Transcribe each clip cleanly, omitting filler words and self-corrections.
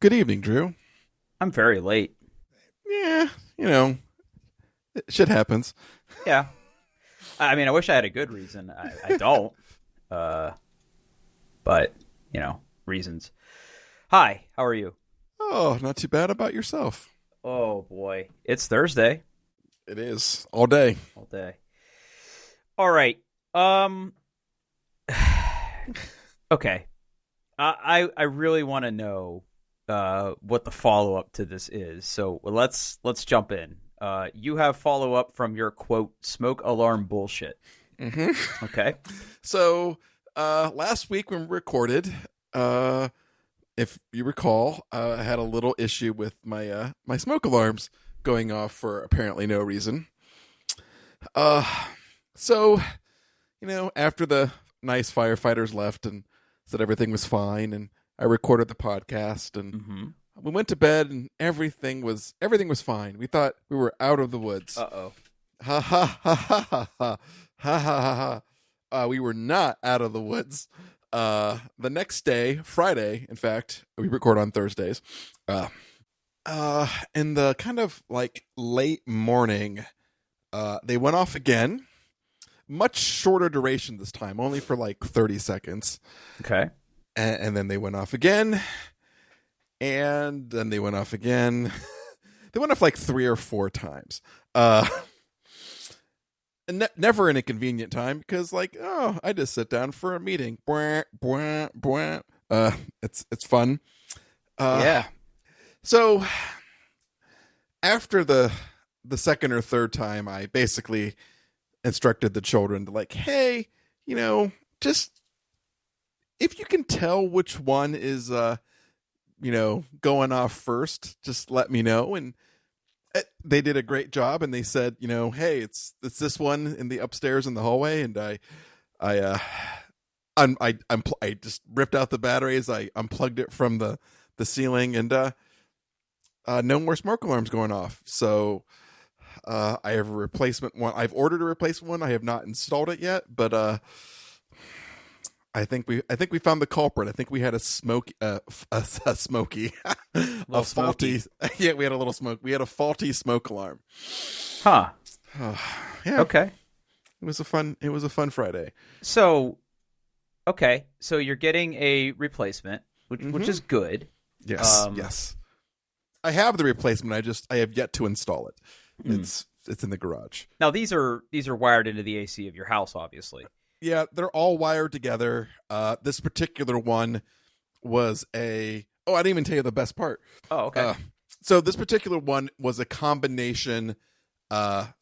Good evening, Drew. I'm very late. Yeah, you know, shit happens. Yeah. I mean, I wish I had a good reason. I don't. Uh, but, reasons. Hi, how are you? Oh, not too bad about yourself. Oh, boy. It's Thursday It is all day. all day. All right. Um, okay. I really want to know what the follow up to this is. So let's jump in. You have follow up from your quote smoke alarm bullshit. hmm Okay. So, last week when we recorded, if you recall, I had a little issue with my smoke alarms going off for apparently no reason. Uh, so after the nice firefighters left and said everything was fine, and I recorded the podcast, and Mm-hmm. we went to bed, and everything was fine. We thought we were out of the woods. Uh oh. Ha ha ha ha ha ha ha ha ha. We were not out of the woods. The next day, Friday, in fact, we record on Thursdays. In the kind of like late morning, they went off again. Much shorter duration this time, only for like 30 seconds. Okay. And then they went off again. And then they went off again. They went off like 3 or 4 times. Never in a convenient time because, like, oh, I just sit down for a meeting. Bwah, bwah, bwah. It's fun. Yeah. So after the second or third time, I basically instructed the children to, like, hey, just if you can tell which one is going off first, just let me know. And they did a great job, and they said, hey, it's this one in the upstairs in the hallway, and I just ripped out the batteries, I unplugged it from the ceiling, and no more smoke alarms going off. So I have a replacement one. I've ordered a replacement one. I have not installed it yet, but I think we found the culprit. I think we had a smoky, a faulty. Yeah, we had a little smoke. We had a faulty smoke alarm. Huh. Yeah. Okay. It was a fun Friday. So, okay. So you're getting a replacement, which Mm-hmm. is good. Yes. Yes. I have the replacement. I have yet to install it. It's in the garage. Now these are wired into the AC of your house, obviously. Yeah, they're all wired together. This particular one was I didn't even tell you the best part. Oh, okay. So this particular one was a combination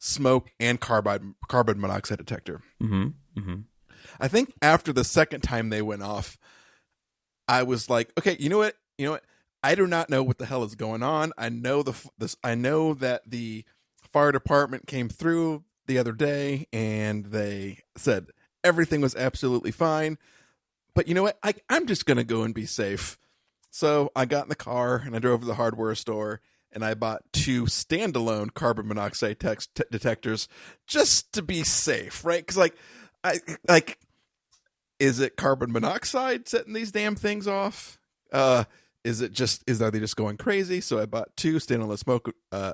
smoke and carbon monoxide detector. Mm-hmm. Mm-hmm. I think after the second time they went off, I was like, okay, you know what? I do not know what the hell is going on. I know I know that the fire department came through the other day and they said everything was absolutely fine. But you know what? I'm just going to go and be safe. So I got in the car and I drove to the hardware store and I bought 2 standalone carbon monoxide detectors just to be safe, right? Because is it carbon monoxide setting these damn things off? Are they just going crazy? So I bought 2 standalone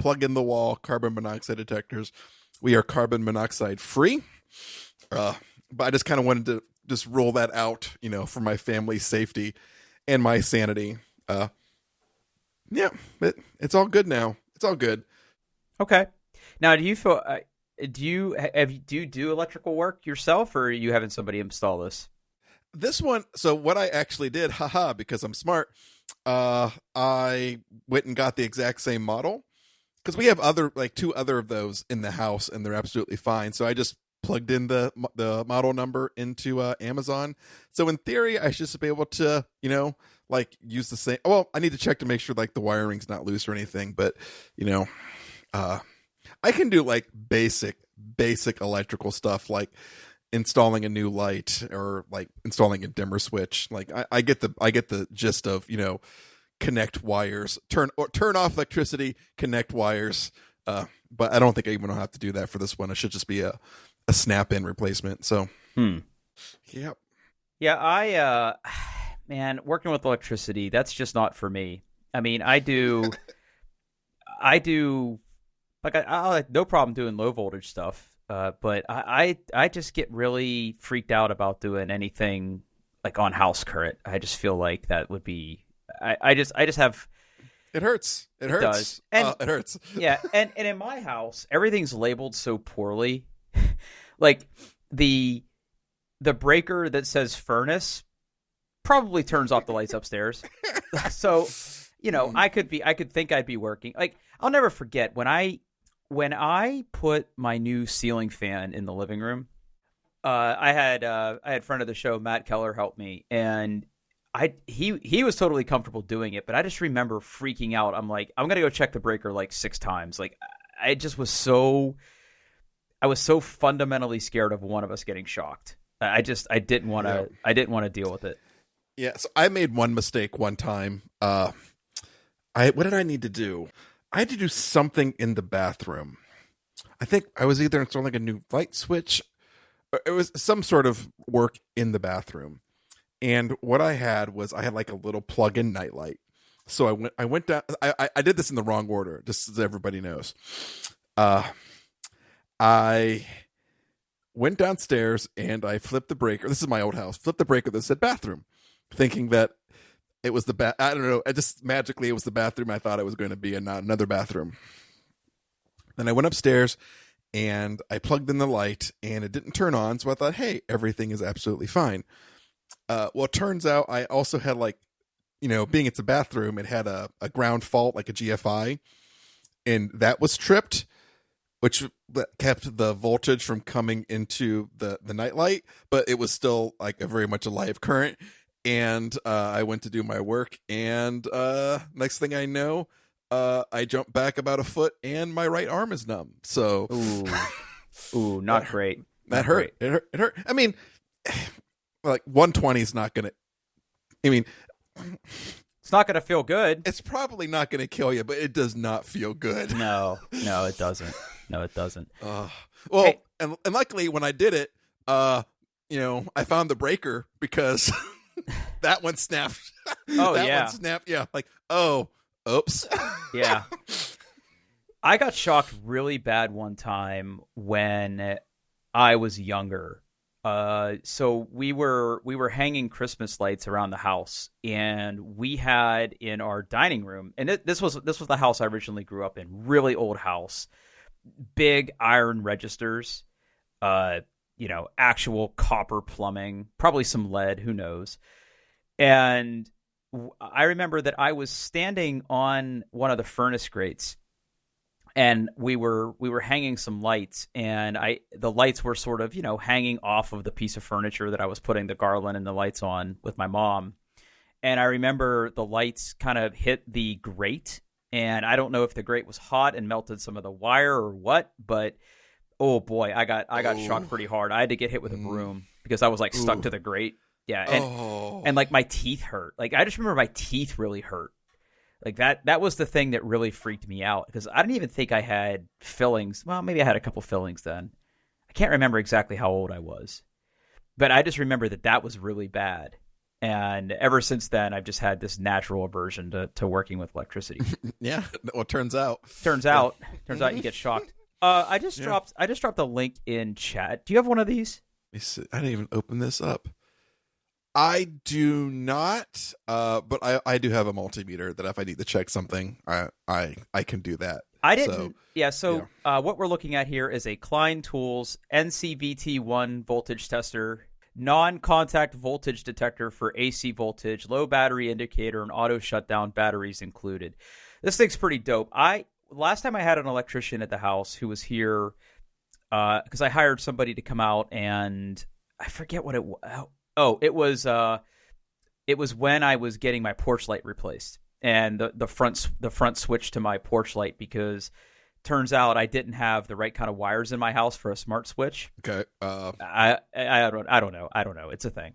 plug in the wall carbon monoxide detectors. We are carbon monoxide free. But I just kind of wanted to just roll that out, for my family's safety and my sanity. Yeah, it's all good now. It's all good. Okay. Now, do you feel? Do you do electrical work yourself, or are you having somebody install this? This one, so what I actually did, because I'm smart, I went and got the exact same model because we have 2 other of those in the house and they're absolutely fine. So I just plugged in the model number into Amazon. So in theory, I should just be able to, use the same. Well, I need to check to make sure the wiring's not loose or anything, but I can do basic electrical stuff like installing a new light or installing a dimmer switch. I get the gist of, connect wires, turn off electricity, connect wires. But I don't think I even have to do that for this one. It should just be a snap-in replacement. So, Yep. Yeah, man, working with electricity, that's just not for me. I mean, I do, like, I have no problem doing low voltage stuff. But I just get really freaked out about doing anything like on house current. I just feel like that would be, I just have. It hurts. It hurts. Does. And, it hurts. Yeah. And in my house, everything's labeled so poorly. Like the breaker that says furnace probably turns off the lights upstairs. So, I could think I'd be working. Like, I'll never forget when I put my new ceiling fan in the living room. I had friend of the show, Matt Keller, help me, and he was totally comfortable doing it, but I just remember freaking out. I'm like, I'm gonna go check the breaker like 6 times. Like, I was so fundamentally scared of one of us getting shocked. I didn't want to deal with it. Yeah, so I made one mistake one time. What did I need to do? I had to do something in the bathroom. I think I was either installing a new light switch, or it was some sort of work in the bathroom. And what I had like a little plug-in nightlight. So I went down. I did this in the wrong order, just as everybody knows. I went downstairs and I flipped the breaker. This is my old house. Flipped the breaker that said bathroom, thinking that it was I don't know. Magically it was the bathroom I thought it was going to be, and not another bathroom. Then I went upstairs and I plugged in the light and it didn't turn on. So I thought, hey, everything is absolutely fine. Well, it turns out I also had, like, being it's a bathroom, it had a ground fault, like a GFI, and that was tripped, which kept the voltage from coming into the nightlight, but it was still like a very much a live current. And I went to do my work, and next thing I know, I jumped back about a foot, and my right arm is numb. So, ooh, not great. That hurt. It hurt. I mean, like 120 is not gonna. I mean, it's not gonna feel good. It's probably not gonna kill you, but it does not feel good. No, it doesn't. No, it doesn't. Well, hey. and luckily when I did it, I found the breaker because that one snapped. Oh, that one snapped. Yeah, like, oh, oops. Yeah. I got shocked really bad one time when I was younger. So we were hanging Christmas lights around the house, and we had in our dining room, and this was the house I originally grew up in, really old house, big iron registers, actual copper plumbing, probably some lead, who knows. And I remember that I was standing on one of the furnace grates, and we were hanging some lights, and the lights were sort of, hanging off of the piece of furniture that I was putting the garland and the lights on with my mom. And I remember the lights kind of hit the grate, and I don't know if the grate was hot and melted some of the wire or what, but oh boy, I got shocked pretty hard. I had to get hit with a broom because I was like stuck to the grate. Yeah, and like my teeth hurt. Like, I just remember my teeth really hurt. Like, that was the thing that really freaked me out, because I didn't even think I had fillings. Well, maybe I had a couple fillings then. I can't remember exactly how old I was. But I just remember that was really bad. And ever since then, I've just had this natural aversion to working with electricity. Yeah, well, turns out you get shocked. I just dropped a link in chat. Do you have one of these? I didn't even open this up. I do not, but I do have a multimeter that if I need to check something, I can do that. I didn't. So what we're looking at here is a Klein Tools NCVT1 voltage tester, non-contact voltage detector for AC voltage, low battery indicator, and auto shutdown, batteries included. This thing's pretty dope. Last time I had an electrician at the house who was here, because I hired somebody to come out, and I forget what it was. Oh, it was when I was getting my porch light replaced, and the front switch to my porch light, because turns out I didn't have the right kind of wires in my house for a smart switch. Okay. I don't know. It's a thing.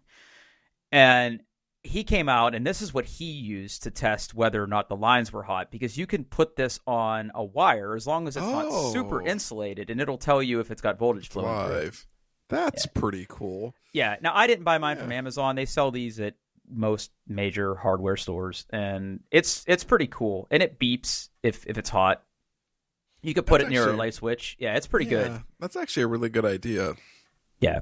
And he came out, and this is what he used to test whether or not the lines were hot, because you can put this on a wire as long as it's not super insulated, and it'll tell you if it's got voltage flowing through it. That's pretty cool. Yeah. Now, I didn't buy mine from Amazon. They sell these at most major hardware stores, and it's pretty cool. And it beeps if it's hot. You could put it near a light switch. Yeah, it's pretty good. That's actually a really good idea. Yeah.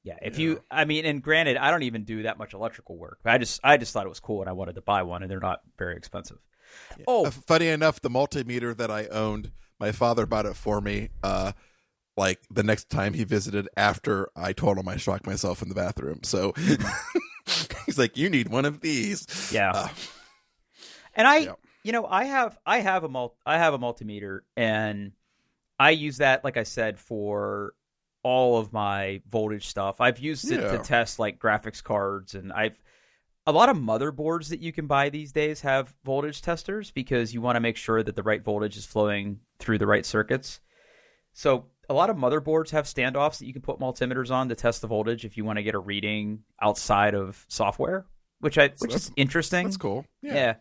Yeah, and granted, I don't even do that much electrical work. I just thought it was cool, and I wanted to buy one, and they're not very expensive. Yeah. Oh, funny enough, the multimeter that I owned, my father bought it for me. Like the next time he visited, after I told him I shocked myself in the bathroom. So he's like, "You need one of these." Yeah, and I have a multimeter, and I use that, like I said, for all of my voltage stuff. I've used it to test like graphics cards, and a lot of motherboards that you can buy these days have voltage testers because you want to make sure that the right voltage is flowing through the right circuits. So a lot of motherboards have standoffs that you can put multimeters on to test the voltage if you want to get a reading outside of software, which is interesting. That's cool. Yeah.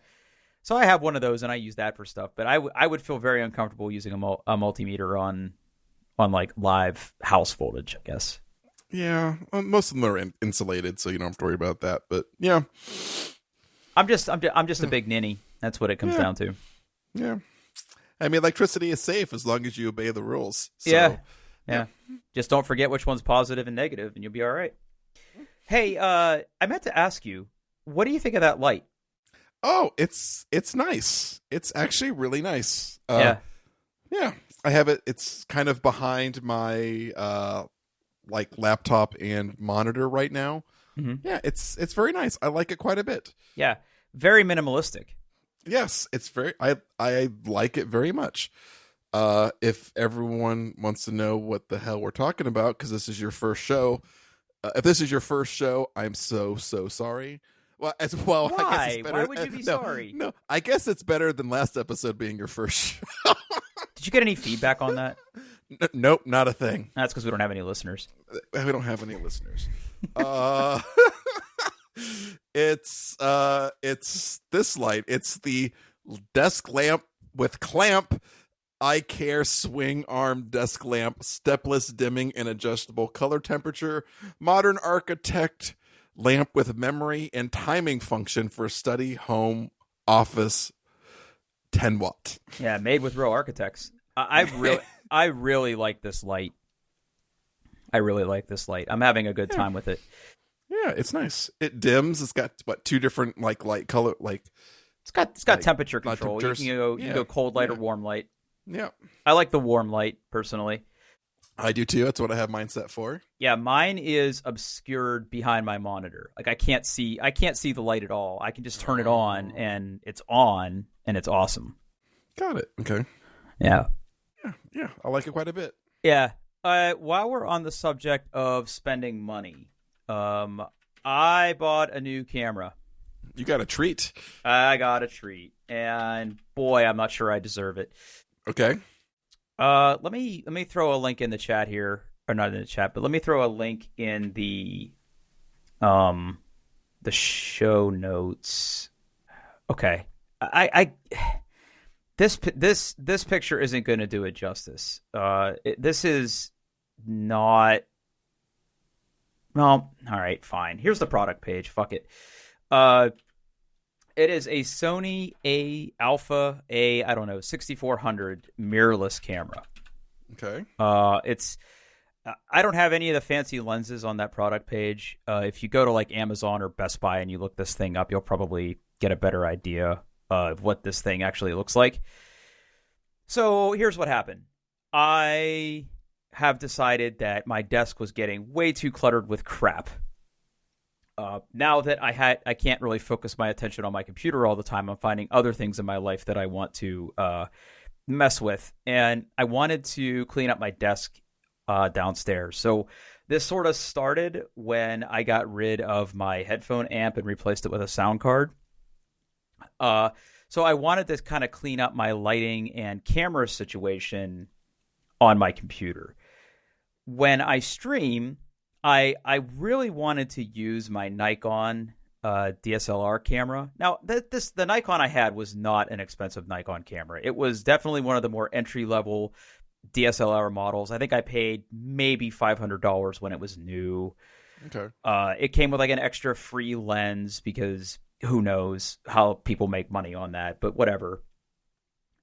So I have one of those, and I use that for stuff. But I would feel very uncomfortable using a multimeter on like live house voltage, I guess. Yeah, well, most of them are insulated, so you don't have to worry about that. But yeah, I'm just a big ninny. That's what it comes down to. Yeah, I mean, electricity is safe as long as you obey the rules. So, yeah. Just don't forget which one's positive and negative, and you'll be all right. Hey, I meant to ask you, what do you think of that light? Oh, it's nice. It's actually really nice. Yeah. I have it. It's kind of behind my laptop and monitor right now. Mm-hmm. Yeah, it's very nice. I like it quite a bit. Yeah, very minimalistic. Yes, it's very. I like it very much. If everyone wants to know what the hell we're talking about, because this is your first show. If this is your first show, I'm so sorry. Well, as well. Why? I guess it's better. Why would you be sorry? No, I guess it's better than last episode being your first show. Did you get any feedback on that? Nope, not a thing. That's because we don't have any listeners. We don't have any listeners. It's this light. It's the desk lamp with clamp. iCare swing arm desk lamp, stepless dimming and adjustable color temperature, modern architect lamp with memory and timing function for study, home, office, 10 watt. Yeah, made with real architects. I really like this light. I'm having a good time with it. Yeah, it's nice. It dims. It's got two different light color It's got temperature control. You can go cold light or warm light. Yeah. I like the warm light personally. I do too. That's what I have mine set for. Yeah, mine is obscured behind my monitor. Like I can't see the light at all. I can just turn it on and it's awesome. Got it. Okay. Yeah. Yeah. I like it quite a bit. Yeah. While we're on the subject of spending money, I bought a new camera. You got a treat. I got a treat, and boy, I'm not sure I deserve it. Okay. Let me throw a link in the chat here, or not in the chat, but let me throw a link in the show notes. Okay. This picture isn't going to do it justice. This is not. Well, all right, fine. Here's the product page. Fuck it. It is a Sony Alpha 6400 mirrorless camera. Okay. I don't have any of the fancy lenses on that product page. If you go to like Amazon or Best Buy and you look this thing up, you'll probably get a better idea of what this thing actually looks like. So here's what happened. I have decided that my desk was getting way too cluttered with crap. Now that I can't really focus my attention on my computer all the time, I'm finding other things in my life that I want to mess with. And I wanted to clean up my desk downstairs. So this sort of started when I got rid of my headphone amp and replaced it with a sound card. So I wanted to kind of clean up my lighting and camera situation on my computer. When I stream, I really wanted to use my Nikon DSLR camera. Now, the Nikon I had was not an expensive Nikon camera. It was definitely one of the more entry-level DSLR models. I think I paid maybe $500 when it was new. Okay. It came with like an extra free lens because who knows how people make money on that, but whatever.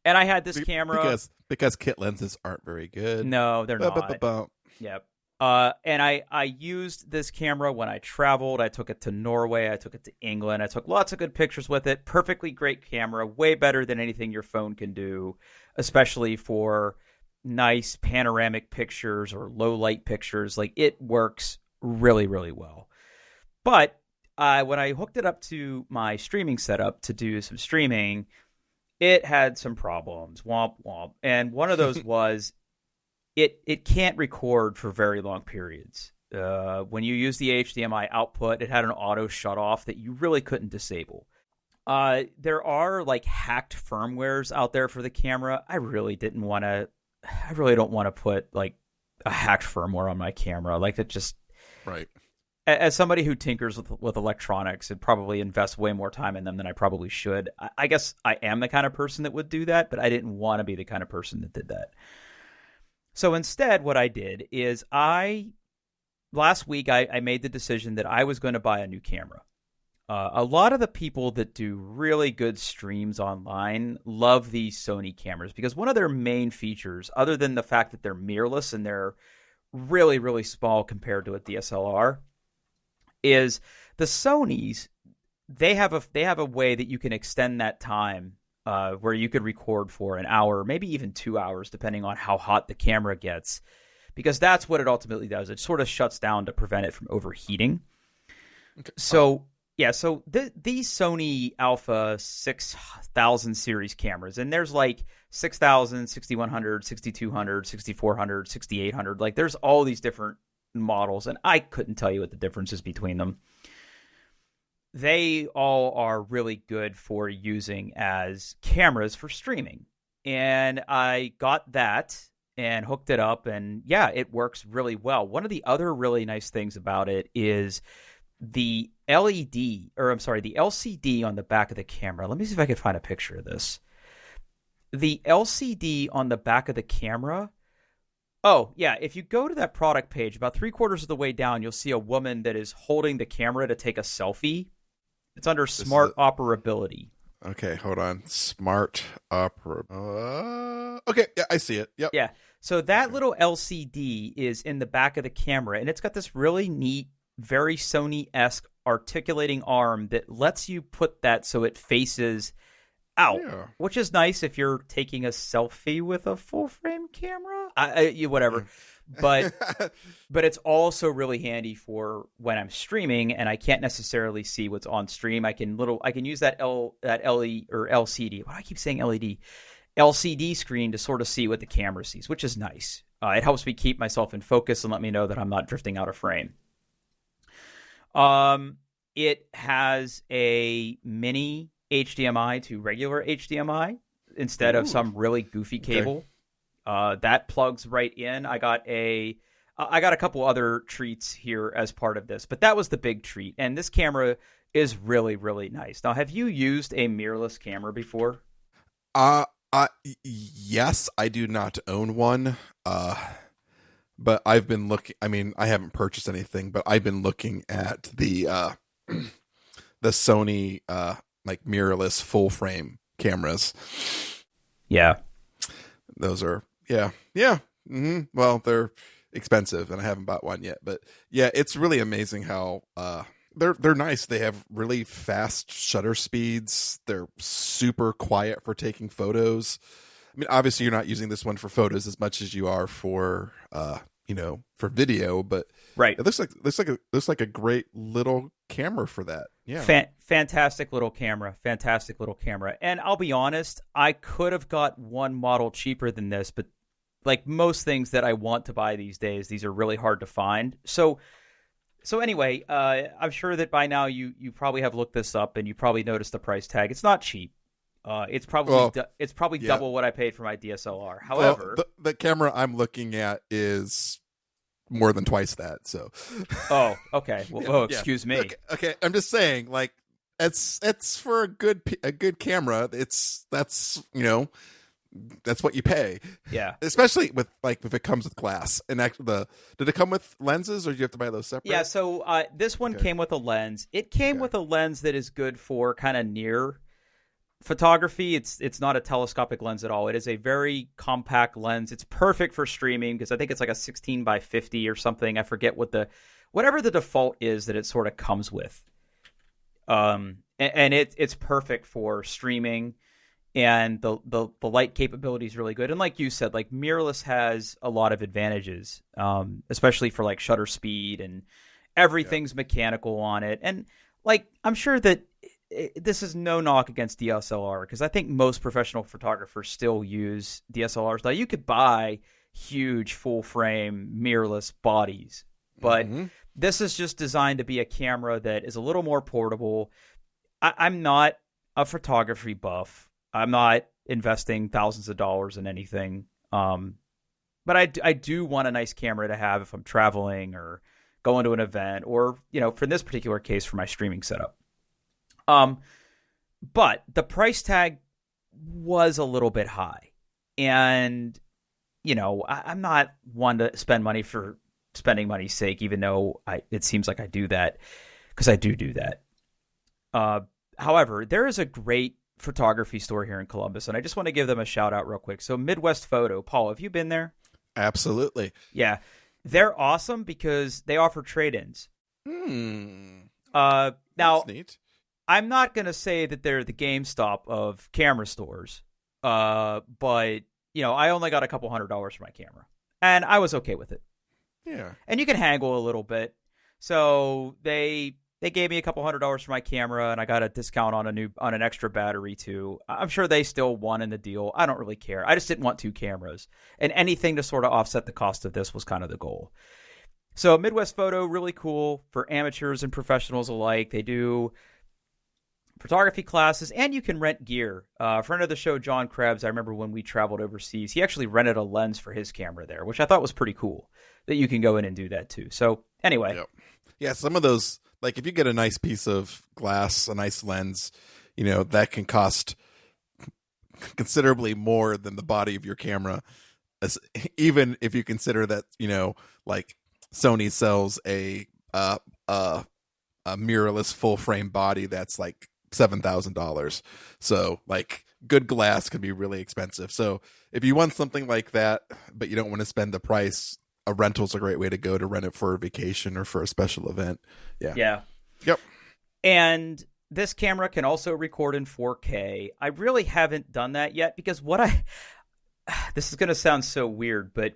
And I had this camera because kit lenses aren't very good. No, they're not. Ba-ba-ba-ba. Yep. And I used this camera when I traveled. I took it to Norway. I took it to England. I took lots of good pictures with it. Perfectly great camera. Way better than anything your phone can do, especially for nice panoramic pictures or low light pictures. Like, it works really, really well. But when I hooked it up to my streaming setup to do some streaming, it had some problems. Womp womp. And one of those was it can't record for very long periods. When you use the HDMI output, it had an auto shut off that you really couldn't disable. There are like hacked firmwares out there for the camera. I really don't want to put like a hacked firmware on my camera. Like, that just Right. As somebody who tinkers with electronics and probably invests way more time in them than I probably should, I guess I am the kind of person that would do that, but I didn't want to be the kind of person that did that. So instead, what I did is last week I made the decision that I was going to buy a new camera. A lot of the people that do really good streams online love these Sony cameras because one of their main features, other than the fact that they're mirrorless and they're really, really small compared to a DSLR, is the Sonys. They have a way that you can extend that time where you could record for an hour, maybe even 2 hours, depending on how hot the camera gets, because that's what it ultimately does. It sort of shuts down to prevent it from overheating. Okay. So these Sony Alpha 6000 series cameras, and there's like 6000, 6100, 6200, 6400, 6800. Like, there's all these different models, and I couldn't tell you what the difference is between them. They all are really good for using as cameras for streaming. And I got that and hooked it up, and yeah, it works really well. One of the other really nice things about it is the the LCD on the back of the camera. Let me see if I can find a picture of this. The LCD on the back of the camera. Oh, yeah. If you go to that product page, about 3/4 of the way down, you'll see a woman that is holding the camera to take a selfie. It's under smart operability. Okay, hold on. Smart operability. Okay, yeah, I see it. Yep. Yeah. So that little LCD is in the back of the camera, and it's got this really neat, very Sony-esque articulating arm that lets you put that so it faces out, which is nice if you're taking a selfie with a full-frame camera. Whatever. But it's also really handy for when I'm streaming and I can't necessarily see what's on stream. I can use that LE or LCD. Why do I keep saying LED? LCD screen to sort of see what the camera sees, which is nice. It helps me keep myself in focus and let me know that I'm not drifting out of frame. It has a mini HDMI to regular HDMI instead of some really goofy cable. Okay. That plugs right in. I got a couple other treats here as part of this, but that was the big treat. And this camera is really, really nice. Now, have you used a mirrorless camera before? Yes, I do not own one. But I've been looking. I mean, I haven't purchased anything, but I've been looking at the Sony like mirrorless full frame cameras. Yeah, those are yeah. Mm-hmm. Well, they're expensive, and I haven't bought one yet. But yeah, it's really amazing how they're nice. They have really fast shutter speeds. They're super quiet for taking photos. I mean, obviously, you're not using this one for photos as much as you are for, for video. But right, it looks like a great little camera for that. Yeah, fantastic little camera. And I'll be honest, I could have got one model cheaper than this, but like most things that I want to buy these days, these are really hard to find. So anyway, I'm sure that by now you probably have looked this up and you probably noticed the price tag. It's not cheap. It's probably double what I paid for my DSLR. However, the camera I'm looking at is more than twice that. So, oh, okay. Well, excuse me. Okay, I'm just saying, like, it's for a good camera. That's that's what you pay. Yeah. Especially with like if it comes with glass. And actually, did it come with lenses, or do you have to buy those separate? Yeah. So this one came with a lens. It came with a lens that is good for kind of near photography. It's not a telescopic lens at all. It is a very compact lens. It's perfect for streaming because I think it's like a 16 by 50 or something. I forget whatever the default is that it sort of comes with. And it's perfect for streaming, and the light capability is really good. And like you said, like mirrorless has a lot of advantages, especially for like shutter speed, and everything's mechanical on it. And like I'm sure that this is no knock against DSLR, because I think most professional photographers still use DSLRs. Now, you could buy huge full frame mirrorless bodies, but this is just designed to be a camera that is a little more portable. I'm not a photography buff. I'm not investing thousands of dollars in anything. But I do want a nice camera to have if I'm traveling or going to an event, or, for this particular case, for my streaming setup. But the price tag was a little bit high, and, I'm not one to spend money for spending money's sake, even though it seems like I do that, because I do that. However, there is a great photography store here in Columbus, and I just want to give them a shout out real quick. So Midwest Photo. Paul, have you been there? Absolutely. Yeah. They're awesome because they offer trade-ins. Now, that's neat. I'm not going to say that they're the GameStop of camera stores, but, I only got a couple $100s for my camera, and I was okay with it. Yeah. And you can haggle a little bit. So they gave me a couple $100s for my camera, and I got a discount on an extra battery too. I'm sure they still won in the deal. I don't really care. I just didn't want two cameras, and anything to sort of offset the cost of this was kind of the goal. So Midwest Photo, really cool for amateurs and professionals alike. They do photography classes, and you can rent gear. A friend of the show, John Krebs, I remember when we traveled overseas, he actually rented a lens for his camera there, which I thought was pretty cool that you can go in and do that too. So anyway. Yep. Yeah, some of those, like if you get a nice piece of glass, a nice lens, that can cost considerably more than the body of your camera. Even if you consider that, like Sony sells a mirrorless full frame body that's like $7,000. So like good glass can be really expensive. So if you want something like that, but you don't want to spend the price, a rental's a great way to go to rent it for a vacation or for a special event. Yeah. Yeah. Yep. And this camera can also record in 4K. I really haven't done that yet because this is going to sound so weird, but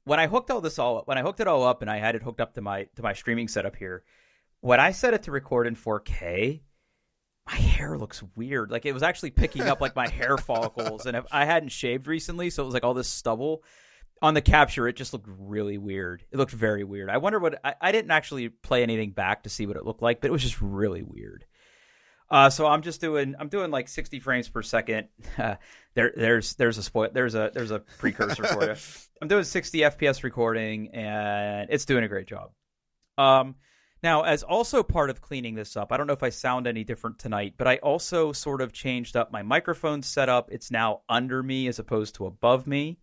when I hooked it all up and I had it hooked up to my streaming setup here, when I set it to record in 4K, my hair looks weird. Like it was actually picking up like my hair follicles, and if I hadn't shaved recently, so it was like all this stubble. On the capture, it just looked really weird. It looked very weird. I wonder I didn't actually play anything back to see what it looked like, but it was just really weird. So I'm doing like 60 frames per second. There's a precursor for you. I'm doing 60 FPS recording, and it's doing a great job. Now, as also part of cleaning this up, I don't know if I sound any different tonight, but I also sort of changed up my microphone setup. It's now under me as opposed to above me.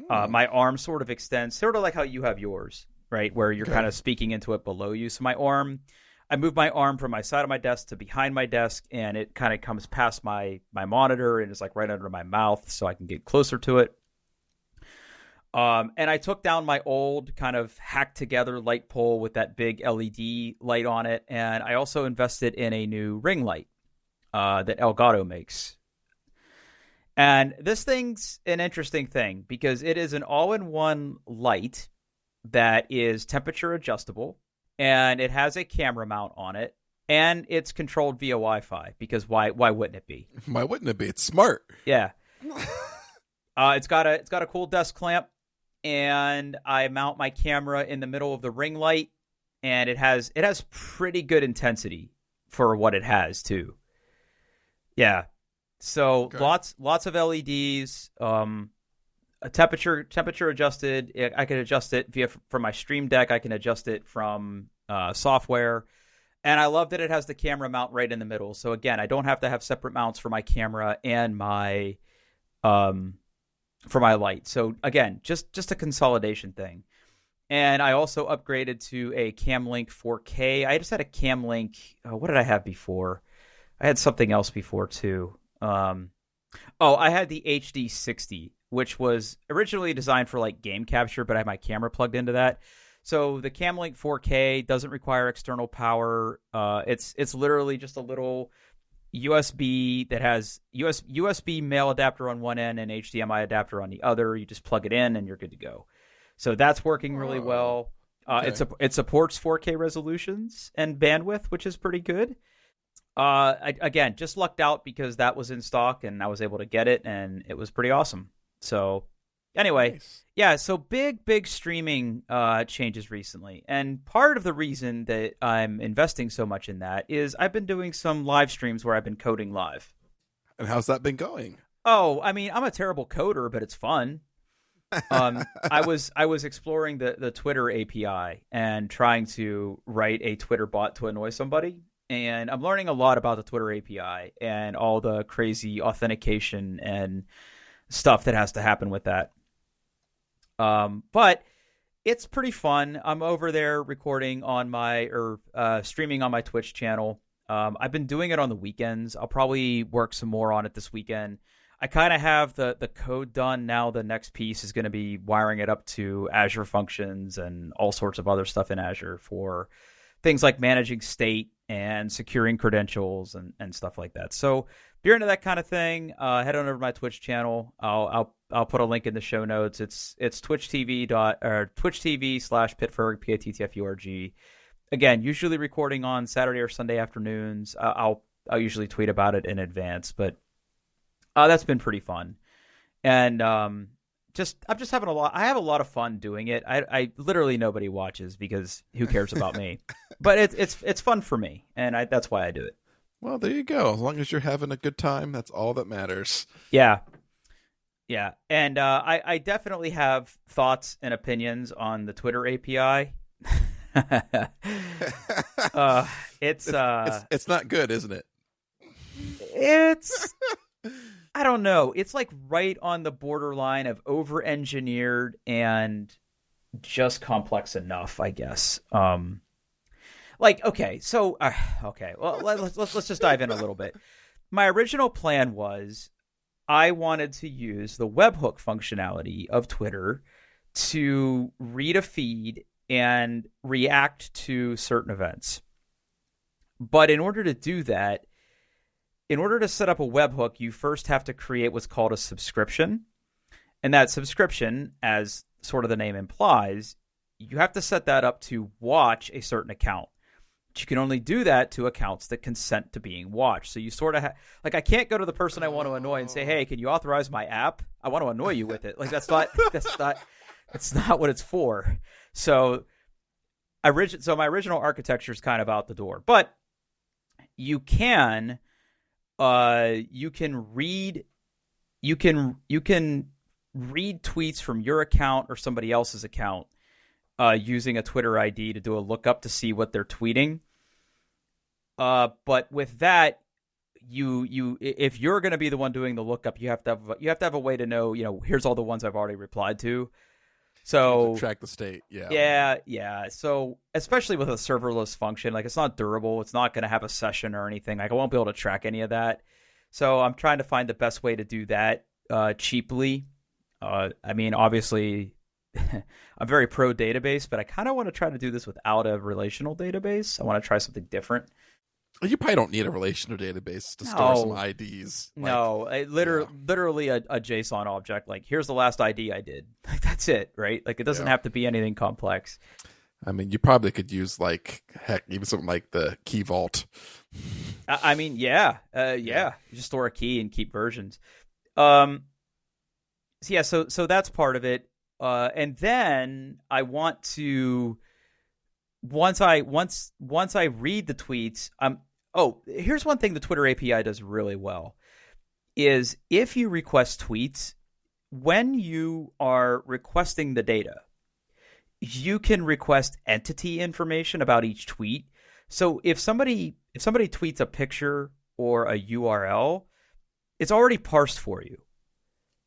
My arm sort of extends, sort of like how you have yours, right? Where you're kind of speaking into it below you. So I moved my arm from my side of my desk to behind my desk, and it kind of comes past my monitor and is like right under my mouth, so I can get closer to it. And I took down my old kind of hacked together light pole with that big LED light on it. And I also invested in a new ring light that Elgato makes. And this thing's an interesting thing because it is an all-in-one light that is temperature adjustable, and it has a camera mount on it, and it's controlled via Wi-Fi because why wouldn't it be? Why wouldn't it be? It's smart. Yeah. It's got a cool desk clamp. And I mount my camera in the middle of the ring light, and it has pretty good intensity for what it has too. Yeah, so lots of LEDs, a temperature adjusted. I can adjust it from my Stream Deck. I can adjust it from software, and I love that it has the camera mount right in the middle. So again, I don't have to have separate mounts for my camera and my for my light. So again, just a consolidation thing. And I also upgraded to a Camlink 4K. I just had a Camlink. What did I have before? I had something else before too. I had the HD 60, which was originally designed for like game capture, but I had my camera plugged into that. So the Camlink 4K doesn't require external power. It's literally just a little USB that has USB male adapter on one end and HDMI adapter on the other. You just plug it in and you're good to go. So that's working really well. Okay. It supports 4K resolutions and bandwidth, which is pretty good. Again, just lucked out because that was in stock and I was able to get it, and it was pretty awesome. So anyway, Nice. yeah, so big streaming changes recently. And part of the reason that I'm investing so much in that is I've been doing some live streams where I've been coding live. And how's that been going? Oh, I mean, I'm a terrible coder, but it's fun. I was exploring the Twitter API and trying to write a Twitter bot to annoy somebody. And I'm learning a lot about the Twitter API and all the crazy authentication and stuff that has to happen with that. But it's pretty fun. I'm over there recording on streaming on my Twitch channel. I've been doing it on the weekends. I'll probably work some more on it this weekend. I kind of have the code done now. The next piece is going to be wiring it up to Azure Functions and all sorts of other stuff in Azure for things like managing state and securing credentials and stuff like that. So if you're into that kind of thing, head on over to my Twitch channel. I'll put a link in the show notes. It's twitch.tv/Pittsburgh PATTFURG. Again, usually recording on Saturday or Sunday afternoons. I'll usually tweet about it in advance, but that's been pretty fun. And I'm just having I have a lot of fun doing it. I literally nobody watches because who cares about me? But it's fun for me, and that's why I do it. Well, there you go. As long as you're having a good time, that's all that matters. Yeah. And I definitely have thoughts and opinions on the Twitter API. It's not good, isn't it? It's I don't know. It's like right on the borderline of over-engineered and just complex enough, I guess. Well, let's just dive in a little bit. My original plan was I wanted to use the webhook functionality of Twitter to read a feed and react to certain events. But in order to do that, in order to set up a webhook, you first have to create what's called a subscription. And that subscription, as sort of the name implies, you have to set that up to watch a certain account. But you can only do that to accounts that consent to being watched. So you sort of I can't go to the person I want to annoy and say, "Hey, can you authorize my app? I want to annoy you with it." Like that's not what it's for. So my original architecture is kind of out the door. But you can read tweets from your account or somebody else's account using a Twitter ID to do a lookup to see what they're tweeting. But with that, if you're going to be the one doing the lookup, you have to have a way to know, here's all the ones I've already replied to. So track the state. Yeah. Yeah. So especially with a serverless function, like it's not durable. It's not going to have a session or anything. Like I won't be able to track any of that. So I'm trying to find the best way to do that cheaply. I mean, obviously, I'm very pro database, but I kind of want to try to do this without a relational database. I want to try something different. You probably don't need a relational database to store some IDs. Literally a JSON object. Like, here's the last ID I did. Like, that's it, right? Like, it doesn't have to be anything complex. I mean, you probably could use even something like the Key Vault. I mean, yeah. You just store a key and keep versions. So that's part of it. And then I want to once I read the tweets, here's one thing the Twitter API does really well is if you request tweets, when you are requesting the data, you can request entity information about each tweet. So if somebody tweets a picture or a URL, it's already parsed for you.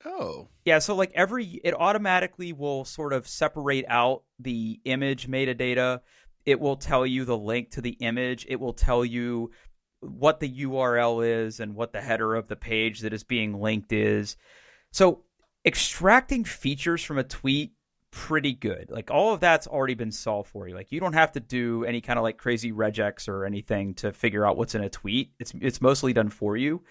Oh. Yeah, so like it automatically will sort of separate out the image metadata. It will tell you the link to the image. It will tell you what the URL is and what the header of the page that is being linked is. So extracting features from a tweet, pretty good. Like all of that's already been solved for you. Like you don't have to do any kind of like crazy regex or anything to figure out what's in a tweet. It's mostly done for you.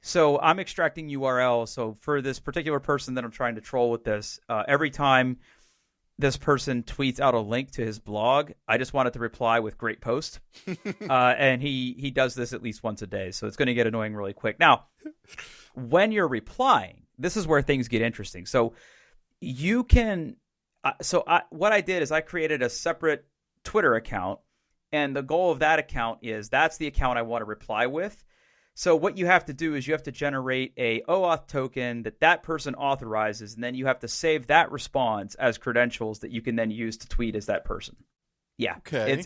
So I'm extracting URL. So for this particular person that I'm trying to troll with this, every time this person tweets out a link to his blog, I just wanted to reply with great post. And he does this at least once a day. So it's going to get annoying really quick. Now, when you're replying, this is where things get interesting. So you can what I did is I created a separate Twitter account, and the goal of that account is that's the account I want to reply with. So what you have to do is you have to generate a OAuth token that person authorizes, and then you have to save that response as credentials that you can then use to tweet as that person. Yeah. Okay.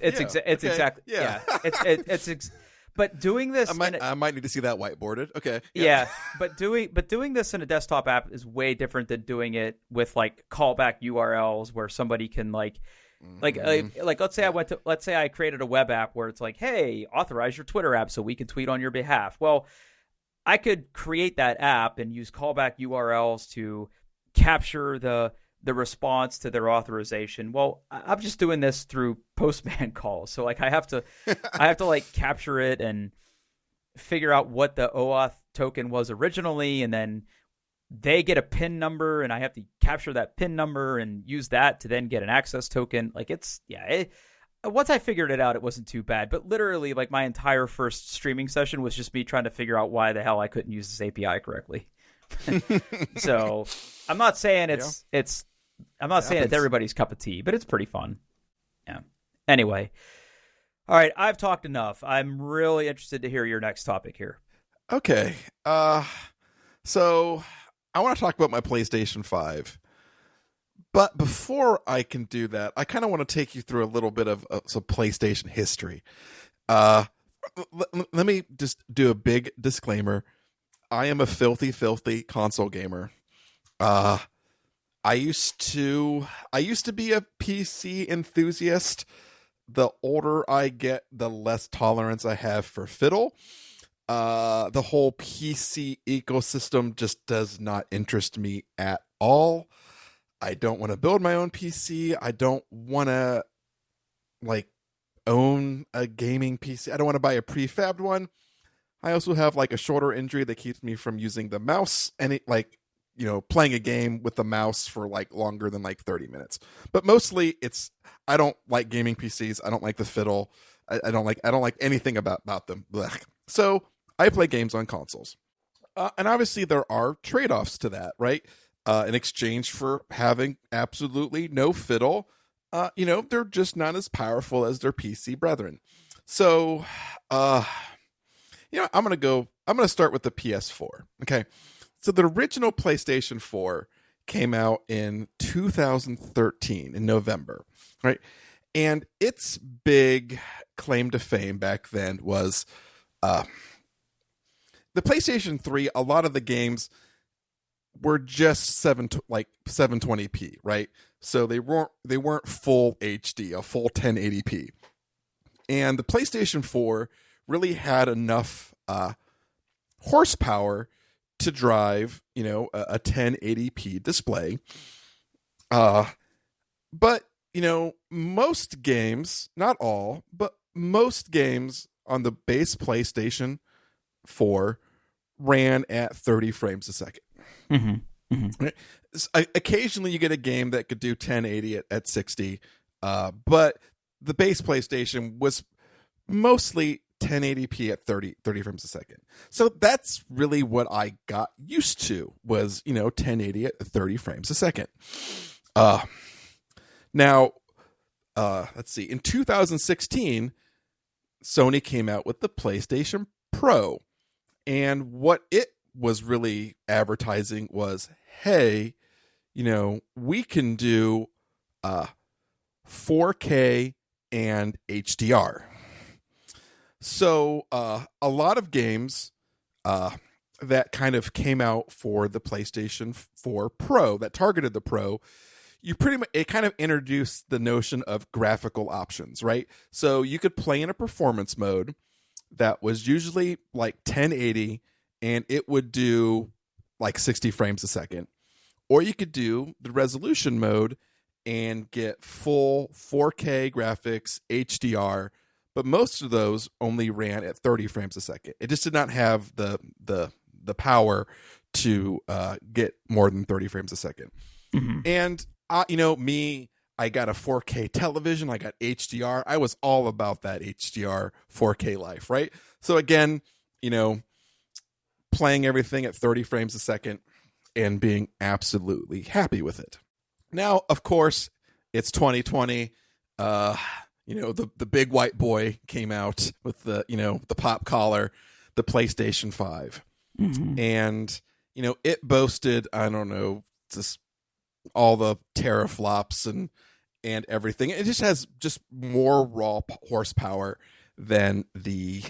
But doing this, I might need to see that whiteboarded. Okay. Yeah. But doing this in a desktop app is way different than doing it with like callback URLs where somebody can like let's say I created a web app where it's like, hey, authorize your Twitter app so we can tweet on your behalf. Well, I could create that app and use callback URLs to capture the response to their authorization. Well, I'm just doing this through Postman calls. So like I have to like capture it and figure out what the OAuth token was originally, and then they get a PIN number and I have to capture that PIN number and use that to then get an access token. Like once I figured it out, it wasn't too bad. But literally like my entire first streaming session was just me trying to figure out why the hell I couldn't use this API correctly. So I'm not saying it's everybody's cup of tea, but it's pretty fun. Yeah. Anyway. All right. I've talked enough. I'm really interested to hear your next topic here. Okay. So I want to talk about my PlayStation 5. But before I can do that, I kind of want to take you through a little bit of some PlayStation history. Let me just do a big disclaimer. I am a filthy console gamer. I used to be a PC enthusiast. The older I get, the less tolerance I have for fiddle. The whole PC ecosystem just does not interest me at all. I don't want to build my own PC. I don't want to own a gaming PC. I don't want to buy a prefabbed one. I also have a shoulder injury that keeps me from using the mouse and playing a game with the mouse for longer than 30 minutes. But mostly I don't like gaming PCs. I don't like the fiddle. I don't like anything about them. Blech. So I play games on consoles. And obviously there are trade-offs to that, right? In exchange for having absolutely no fiddle, they're just not as powerful as their PC brethren. So, I'm going to start with the PS4. Okay. So the original PlayStation 4 came out in 2013 in November, right? And its big claim to fame back then was the PlayStation 3. A lot of the games were just 720p, right? So they weren't full HD, a full 1080p. And the PlayStation 4 really had enough horsepower to drive, a 1080p display. But, most games, not all, but most games on the base PlayStation 4 ran at 30 frames a second. Mm-hmm. Mm-hmm. Occasionally you get a game that could do 1080 at 60, but the base PlayStation was mostly 1080p at 30 frames a second. So that's really what I got used to was, 1080 at 30 frames a second. Now, let's see. In 2016, Sony came out with the PlayStation Pro. And what it was really advertising was, hey, we can do 4K and HDR. So a lot of games that kind of came out for the PlayStation 4 Pro that targeted the Pro, it kind of introduced the notion of graphical options, right? So you could play in a performance mode that was usually like 1080 and it would do like 60 frames a second. Or you could do the resolution mode and get full 4K graphics, HDR, but most of those only ran at 30 frames a second. It just did not have the power to get more than 30 frames a second. Mm-hmm. And I got a 4K television, I got HDR. I was all about that HDR 4K life, right? So again, playing everything at 30 frames a second and being absolutely happy with it. Now, of course, it's 2020. The big white boy came out with the pop collar, the PlayStation 5. Mm-hmm. And, it boasted, I don't know, just all the teraflops and everything. It just has just more raw horsepower than the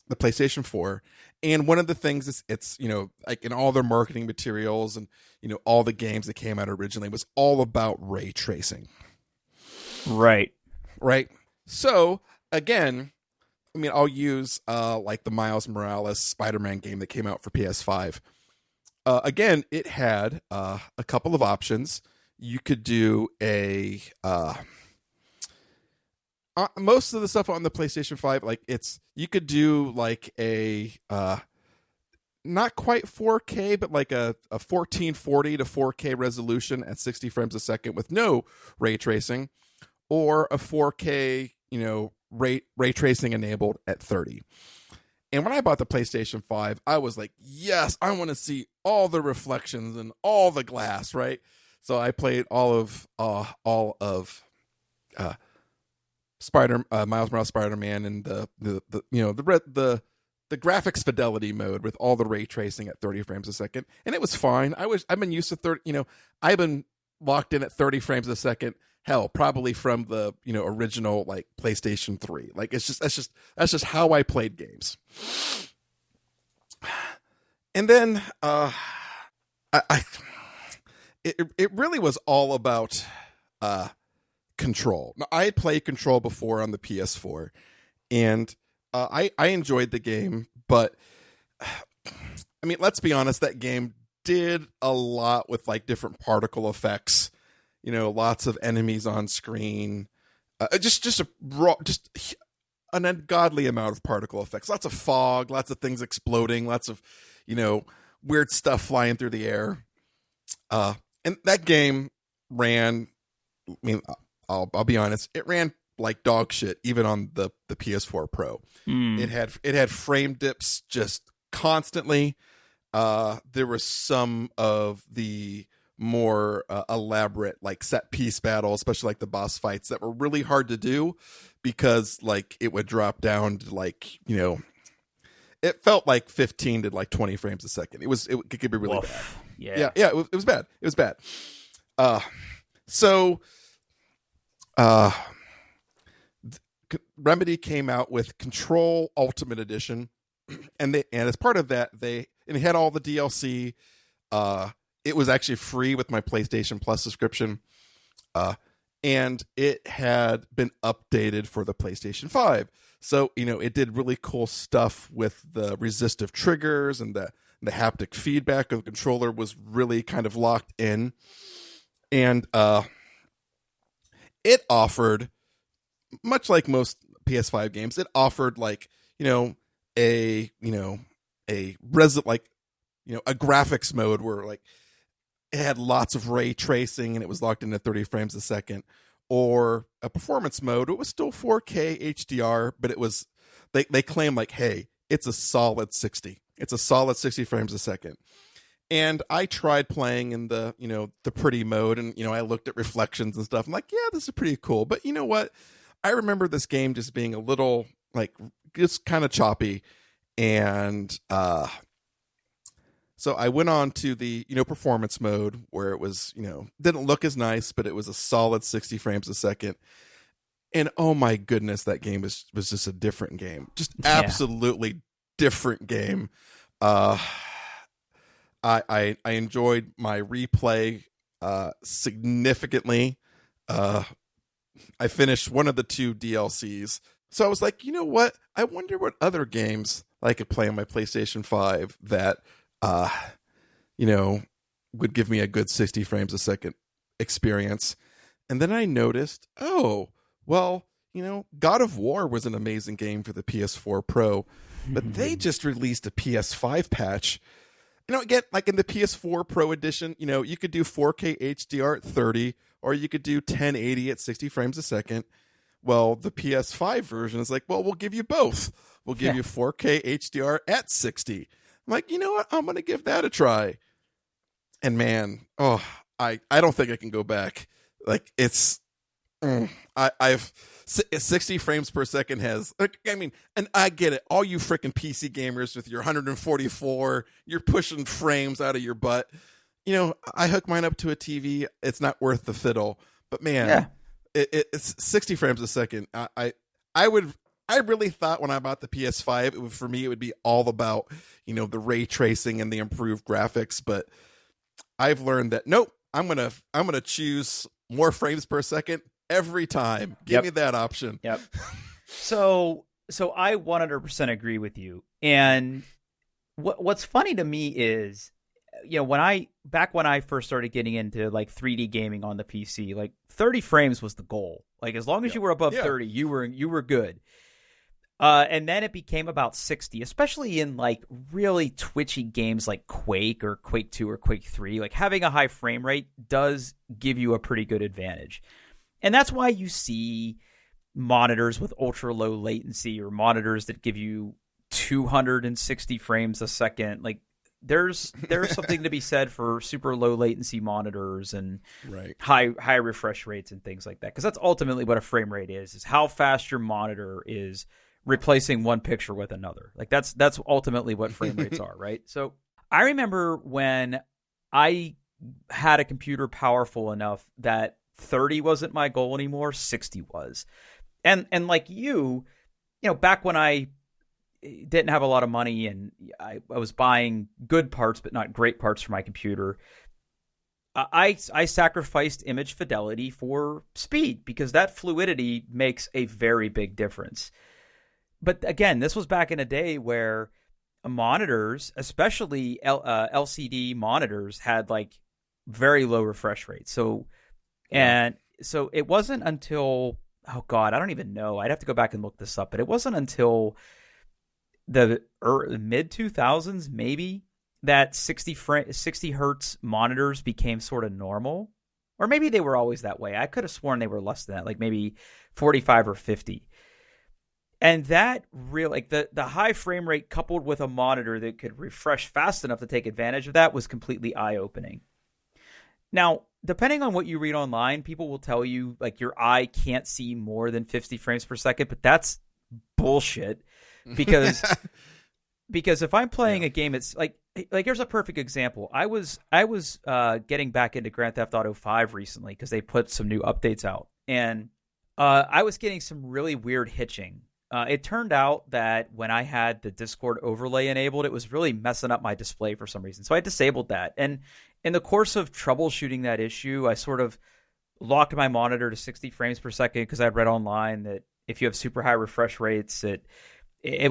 PlayStation 4. And one of the things is it's like in all their marketing materials and all the games that came out originally was all about ray tracing. Right. So again, I'll use like the Miles Morales Spider-Man game that came out for PS5. Again, it had a couple of options. You could do most of the stuff on the PlayStation 5, you could do like a not quite 4K, but like a 1440 to 4K resolution at 60 frames a second with no ray tracing, or a 4K, ray tracing enabled at 30. And when I bought the PlayStation 5, I was like, yes, I want to see all the reflections and all the glass, right? So I played all of Miles Morales Spider-Man and the graphics fidelity mode with all the ray tracing at 30 frames a second, and it was fine. I've been used to 30. I've been locked in at 30 frames a second. Hell, probably from the original like PlayStation 3. Like that's just how I played games. And then it really was all about Control. Now, I had played Control before on the PS4, and I enjoyed the game, but let's be honest, that game did a lot with like different particle effects. Lots of enemies on screen, just an ungodly amount of particle effects. Lots of fog, lots of things exploding, lots of weird stuff flying through the air. And that game ran. I'll be honest, it ran like dog shit even on the PS4 Pro. It had frame dips just constantly. There were some of the more elaborate like set piece battles, especially like the boss fights, that were really hard to do because like it would drop down to like it felt like 15 to like 20 frames a second. It could be really bad. Yeah, it was bad. It was bad. Remedy came out with Control Ultimate Edition, and as part of that, it had all the DLC. It was actually free with my PlayStation Plus subscription, and it had been updated for the PlayStation 5. So it did really cool stuff with the resistive triggers, and the haptic feedback of the controller was really kind of locked in, and it offered, much like most PS5 games, it offered like a graphics mode where like it had lots of ray tracing and it was locked in at 30 frames a second, or a performance mode. It was still 4K HDR, but it was they claim like, hey, it's a solid 60. It's a solid 60 frames a second. And I tried playing in the pretty mode, and I looked at reflections and stuff. I'm like, yeah, this is pretty cool. But you know what? I remember this game just being a little like just kind of choppy, and so I went on to the performance mode, where it was didn't look as nice, but it was a solid 60 frames a second. And oh my goodness, that game was just a different game, just absolutely different game. Uh, I enjoyed my replay significantly. I finished one of the 2 DLCs. So I was like, you know what? I wonder what other games I could play on my PlayStation 5 that, would give me a good 60 frames a second experience. And then I noticed, God of War was an amazing game for the PS4 Pro, but they just released a PS5 patch. Again, like in the PS4 Pro edition, you could do 4K HDR at 30, or you could do 1080 at 60 frames a second. Well, the PS5 version is like, well, we'll give you both. We'll give you 4K HDR at 60. I'm like, you know what? I'm going to give that a try. And man, I don't think I can go back. Like it's, I've 60 frames per second has, and I get it. All you freaking PC gamers with your 144, you're pushing frames out of your butt. I hook mine up to a TV. It's not worth the fiddle. But man, it's 60 frames a second. I really thought when I bought the PS5, for me, it would be all about, the ray tracing and the improved graphics. But I've learned that, nope, I'm going to choose more frames per second every time. Give me that option. Yep. So I 100% agree with you. And what's funny to me is, when I first started getting into like 3D gaming on the PC, like 30 frames was the goal. Like as long as you were above 30, you were good. And then it became about 60, especially in like really twitchy games like Quake or Quake 2 or Quake 3. Like having a high frame rate does give you a pretty good advantage. And that's why you see monitors with ultra low latency or monitors that give you 260 frames a second. Like there's something to be said for super low latency monitors and high refresh rates and things like that. Because that's ultimately what a frame rate is how fast your monitor is replacing one picture with another. Like that's ultimately what frame rates are, right? So I remember when I had a computer powerful enough that 30 wasn't my goal anymore, 60 was. And like you back when I didn't have a lot of money and I was buying good parts but not great parts for my computer, I sacrificed image fidelity for speed because that fluidity makes a very big difference. But again, this was back in a day where monitors, especially LCD monitors, had like very low refresh rates. So it wasn't until, oh God, I don't even know. I'd have to go back and look this up. But it wasn't until the mid 2000s, maybe, that 60 hertz monitors became sort of normal. Or maybe they were always that way. I could have sworn they were less than that, like maybe 45 or 50. And that really, like the high frame rate coupled with a monitor that could refresh fast enough to take advantage of that was completely eye-opening. Now, depending on what you read online, people will tell you like your eye can't see more than 50 frames per second, but that's bullshit because if I'm playing a game, it's like here's a perfect example. I was getting back into Grand Theft Auto 5 recently because they put some new updates out, and I was getting some really weird hitching. It turned out that when I had the Discord overlay enabled, it was really messing up my display for some reason. So I disabled that. And in the course of troubleshooting that issue, I sort of locked my monitor to 60 frames per second because I'd read online that if you have super high refresh rates, it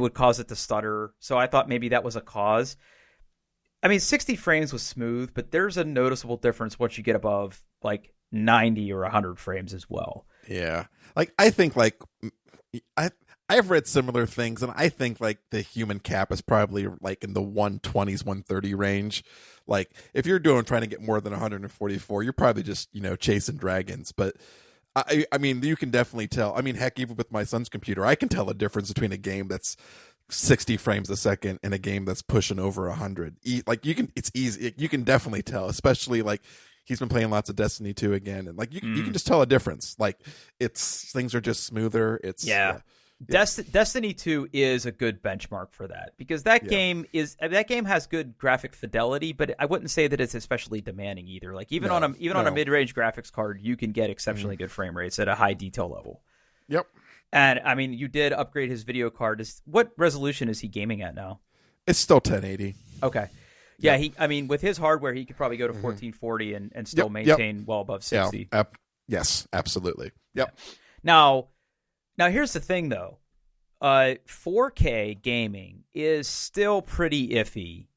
would cause it to stutter. So I thought maybe that was a cause. I mean, 60 frames was smooth, but there's a noticeable difference once you get above like 90 or 100 frames as well. Yeah. Like, I think like I've read similar things, and I think like the human cap is probably like in the 120s, 130 range. Like if you're trying to get more than 144, you're probably just, chasing dragons. But I mean, you can definitely tell. I mean, heck, even with my son's computer, I can tell a difference between a game that's 60 frames a second and a game that's pushing over 100. Like it's easy. You can definitely tell, especially like he's been playing lots of Destiny 2 again, and like you can just tell a difference. Like things are just smoother. Destiny 2 is a good benchmark for that because that game has good graphic fidelity, but I wouldn't say that it's especially demanding either. Like even on a mid-range graphics card, you can get exceptionally good frame rates at a high detail level. Yep. And I mean, you did upgrade his video card. What resolution is he gaming at now? It's still 1080. Okay. Yeah, with his hardware, he could probably go to 1440 and still maintain well above 60. Yeah, yes, absolutely. Yep. Now here's the thing, though. 4K gaming is still pretty iffy,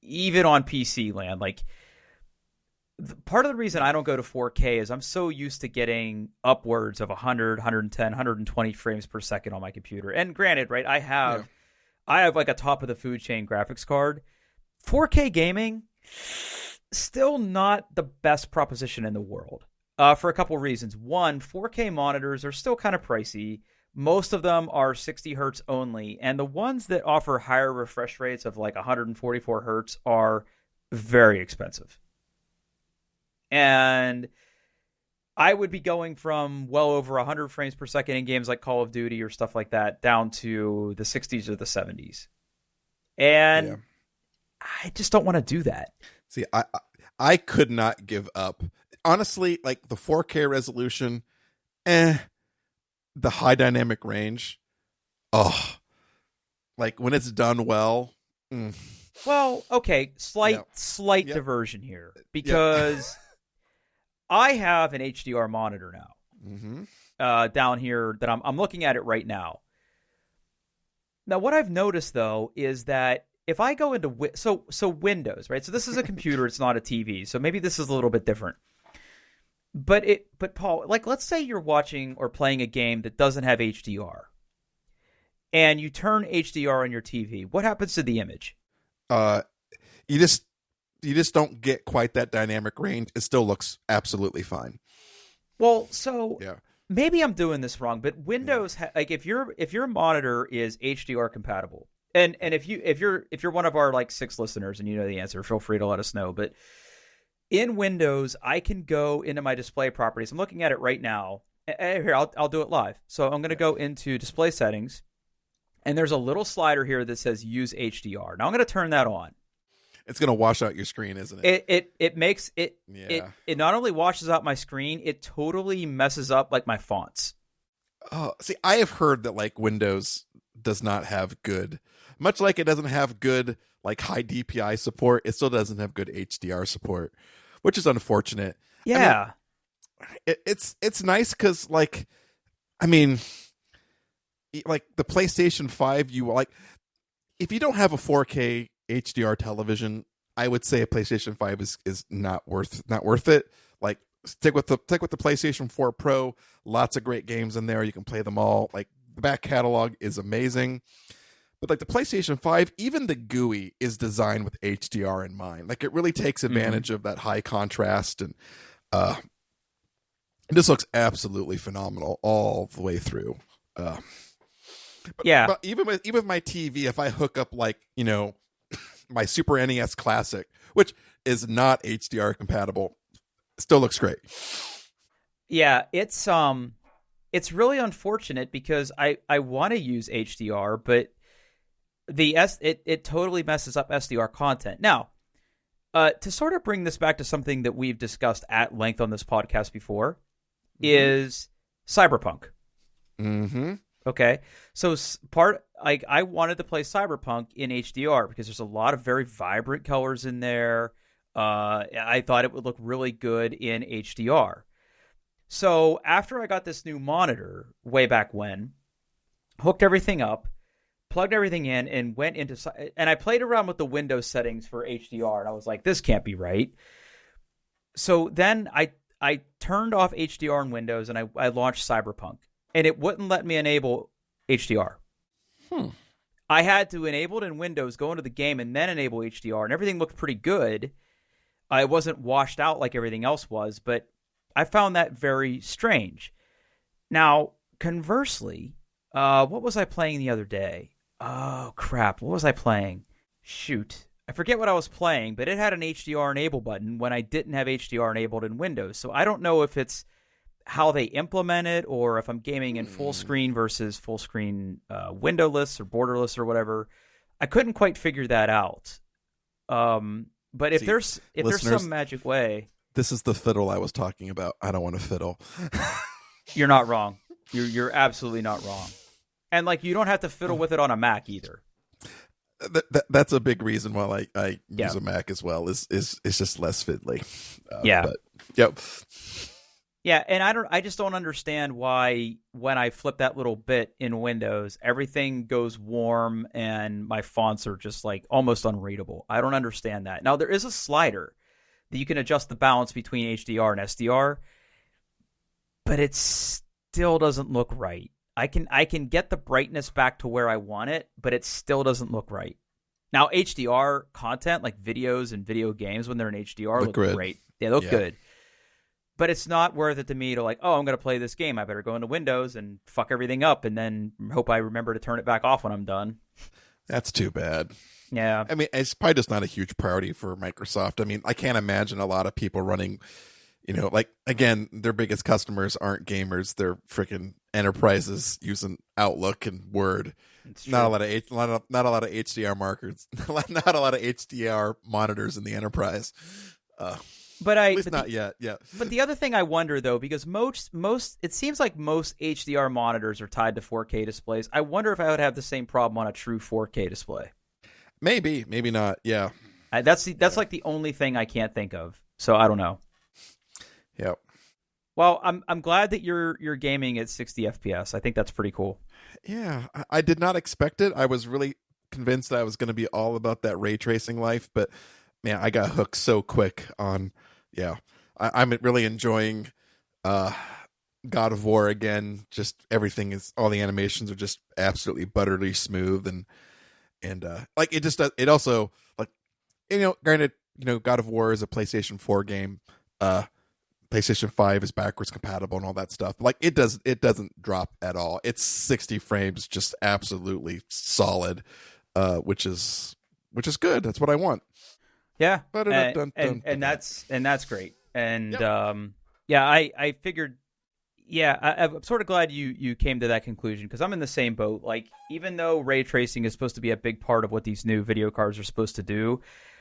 even on PC land. Like, part of the reason I don't go to 4K is I'm so used to getting upwards of 100, 110, 120 frames per second on my computer. And granted, right, I have like a top of the food chain graphics card. 4K gaming, still not the best proposition in the world for a couple reasons. One, 4K monitors are still kind of pricey. Most of them are 60 hertz only, and the ones that offer higher refresh rates of like 144 hertz are very expensive. And I would be going from well over 100 frames per second in games like Call of Duty or stuff like that down to the 60s or the 70s. And I just don't want to do that. See, I could not give up. Honestly, like the 4K resolution, the high dynamic range, like when it's done well. Well, okay, slight diversion here, because I have an HDR monitor now, down here that I'm looking at it right now. Now, what I've noticed though is that if I go into so Windows, right? So this is a computer; it's not a TV. So maybe this is a little bit different. But Paul, like, let's say you're watching or playing a game that doesn't have HDR, and you turn HDR on your TV. What happens to the image? You just don't get quite that dynamic range. It still looks absolutely fine. Well, so maybe I'm doing this wrong, but Windows like if your monitor is HDR compatible. And if you're one of our like 6 listeners and you know the answer, feel free to let us know. But in Windows, I can go into my display properties. I'm looking at it right now. Here, I'll do it live. So I'm going to go into display settings, and there's a little slider here that says use HDR. Now I'm going to turn that on. It's going to wash out your screen, isn't it? It makes it. Yeah. It not only washes out my screen, it totally messes up like my fonts. Oh, see, I have heard that like Windows does not have good. Much like it doesn't have good like high DPI support, it still doesn't have good HDR support, which is unfortunate. Yeah, I mean, it's nice because like, I mean, like the PlayStation 5, you like if you don't have a 4K HDR television, I would say a PlayStation 5 is not worth it. Like stick with the PlayStation 4 Pro. Lots of great games in there. You can play them all. Like the back catalog is amazing. But like the PlayStation 5, even the GUI is designed with HDR in mind. Like it really takes advantage of that high contrast, and this looks absolutely phenomenal all the way through. But even with my TV, if I hook up like my Super NES Classic, which is not HDR compatible, still looks great. Yeah, it's really unfortunate because I want to use HDR, but it totally messes up SDR content. Now, to sort of bring this back to something that we've discussed at length on this podcast before, is Cyberpunk. Mm-hmm. Okay, so I wanted to play Cyberpunk in HDR because there's a lot of very vibrant colors in there. I thought it would look really good in HDR. So after I got this new monitor way back when, hooked everything up, plugged everything in, and went into and I played around with the Windows settings for HDR, and I was like, this can't be right. So then I turned off HDR in Windows and I launched Cyberpunk, and it wouldn't let me enable HDR. I had to enable it in Windows, go into the game, and then enable HDR, and everything looked pretty good. It wasn't washed out like everything else was, but I found that very strange. Now, conversely, what was I playing the other day? Oh, crap. What was I playing? Shoot. I forget what I was playing, but it had an HDR enable button when I didn't have HDR enabled in Windows. So I don't know if it's how they implement it or if I'm gaming in full screen versus full screen windowless or borderless or whatever. I couldn't quite figure that out. But if there's some magic way. This is the fiddle I was talking about. I don't want to fiddle. You're not wrong. You're absolutely not wrong. And like you don't have to fiddle with it on a Mac either. That's a big reason why I Yeah. use a Mac as well. Is it's just less fiddly. Yeah. But yep. Yeah, and I just don't understand why when I flip that little bit in Windows, everything goes warm and my fonts are just like almost unreadable. I don't understand that. Now there is a slider that you can adjust the balance between HDR and SDR, but it still doesn't look right. I can get the brightness back to where I want it, but it still doesn't look right. Now HDR content like videos and video games when they're in HDR look great. They look good. But it's not worth it to me to like, oh, I'm going to play this game. I better go into Windows and fuck everything up and then hope I remember to turn it back off when I'm done. That's too bad. Yeah. I mean, it's probably just not a huge priority for Microsoft. I mean, I can't imagine a lot of people running, like, again, their biggest customers aren't gamers. They're freaking enterprises using Outlook and Word. Not a lot of HDR markers, not a lot of HDR monitors in the enterprise. At least not yet. Yeah. But the other thing I wonder though, because most it seems like most HDR monitors are tied to 4K displays. I wonder if I would have the same problem on a true 4K display. Maybe not. Yeah. That's like the only thing I can't think of. So I don't know. Yep. Well, I'm glad that you're gaming at 60 FPS. I think that's pretty cool. Yeah, I did not expect it. I was really convinced that I was going to be all about that ray tracing life, but man, I got hooked so quick on. Yeah, I'm really enjoying God of War again. Just everything is, all the animations are just absolutely buttery smooth, and like it just does. It also, like, granted, God of War is a PlayStation 4 game. PlayStation 5 is backwards compatible and all that stuff. Like it doesn't drop at all. It's 60 frames, just absolutely solid, which is good. That's what I want. Yeah, and that's great. And I figured, I'm sort of glad you came to that conclusion because I'm in the same boat. Like, even though ray tracing is supposed to be a big part of what these new video cards are supposed to do,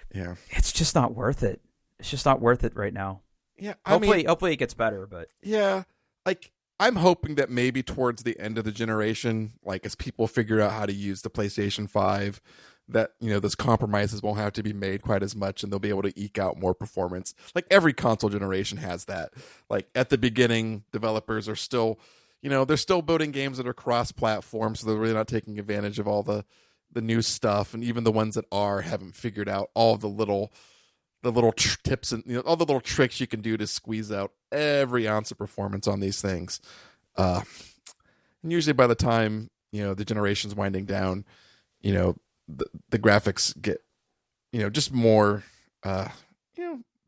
it's just not worth it. It's just not worth it right now. Yeah, hopefully it gets better, but yeah, like I'm hoping that maybe towards the end of the generation, like as people figure out how to use the PlayStation 5, that those compromises won't have to be made quite as much, and they'll be able to eke out more performance. Like every console generation has that. Like at the beginning, developers are still, they're still building games that are cross-platform, so they're really not taking advantage of all the new stuff, and even the ones that haven't figured out all the little tips and all the little tricks you can do to squeeze out every ounce of performance on these things. And usually by the time the generation's winding down, the graphics get just more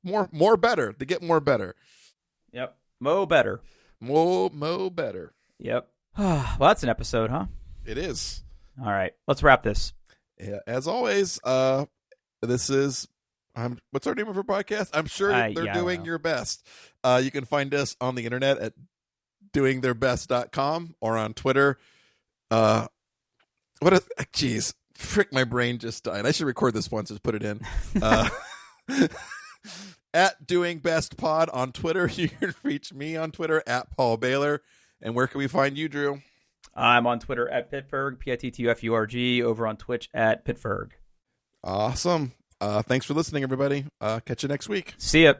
more better. They get more better. Yep. Mo better. Yep. Well, that's an episode, huh? It is. All right. Let's wrap this. Yeah, as always, this is what's our name of our podcast? I'm sure they're doing your best. You can find us on the internet at doingtheirbest.com or on Twitter. Jeez, frick, my brain just died. I should record this once and put it in. At Doing Best Pod on Twitter. You can reach me on Twitter at Paul Baylor. And where can we find you, Drew? I'm on Twitter at Pitferg, PITTUFURG, over on Twitch at Pitferg. Awesome. Thanks for listening, everybody. Catch you next week. See ya.